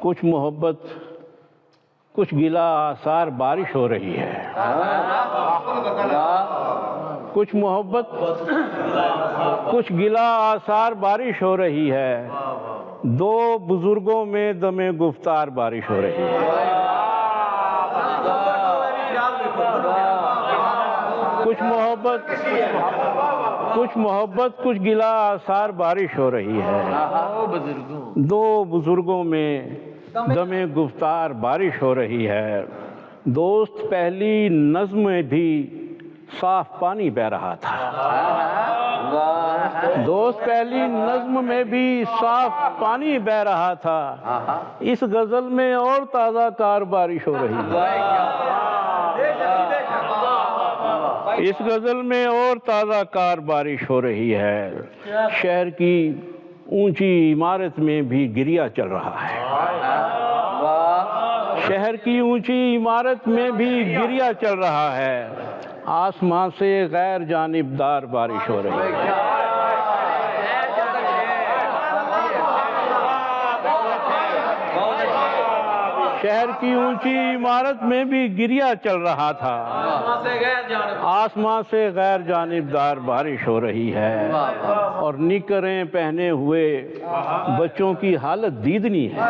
کچھ محبت کچھ گلا آثار بارش ہو رہی ہے، کچھ محبت کچھ گلا آثار بارش ہو رہی ہے، دو بزرگوں میں دم گفتار بارش ہو رہی ہے۔ کچھ محبت کچھ گلا آثار بارش ہو رہی ہے، دو بزرگوں میں دم گفتار بارش ہو رہی ہے۔ دوست پہلی نظم میں بھی صاف پانی بہہ رہا تھا، دوست پہلی نظم میں بھی صاف پانی بہہ رہا تھا، اس غزل میں اور تازہ کار بارش ہو رہی ہے، اس غزل میں اور تازہ کار بارش ہو رہی ہے۔ شہر کی اونچی عمارت میں بھی گریا چل رہا ہے، شہر کی اونچی عمارت میں بھی گریا چل رہا ہے، آسمان سے غیر جانبدار بارش ہو رہی ہے۔ شہر کی اونچی عمارت میں بھی گریا چل رہا تھا، آسمان سے غیر جانبدار بارش ہو رہی ہے، اور نکریں پہنے ہوئے بچوں کی حالت دیدنی ہے،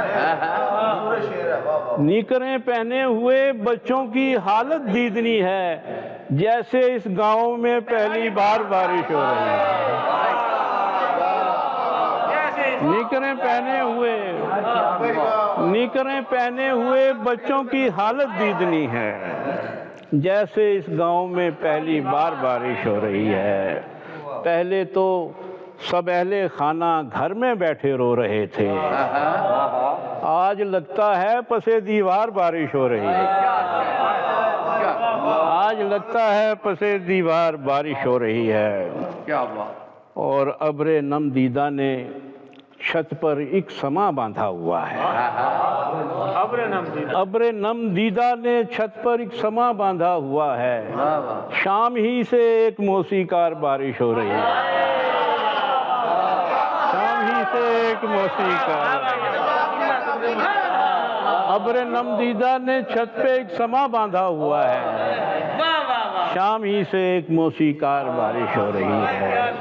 نکریں پہنے ہوئے بچوں کی حالت دیدنی ہے، جیسے اس گاؤں میں پہلی بار بارش ہو رہی ہے۔ نکریں پہنے ہوئے بچوں کی حالت دیدنی ہے، جیسے اس گاؤں میں پہلی بار بارش ہو رہی ہے۔ پہلے تو سب اہل خانہ گھر میں بیٹھے رو رہے تھے، آج لگتا ہے پس دیوار بارش ہو رہی ہے، آج لگتا ہے پس دیوار بارش ہو رہی ہے۔ اور ابر نم دیدہ نے چھت پر ایک سما باندھا ہوا ہے، ابر نم دیدہ نے چھت پر ایک سما باندھا ہوا ہے، شام ہی سے ایک موسیقار بارش ہو رہی ہے، شام ہی سے ایک موسیقار، ابر نم دیدہ نے چھت پہ ایک سما باندھا ہوا ہے، شام ہی سے ایک موسیقار بارش ہو رہی ہے۔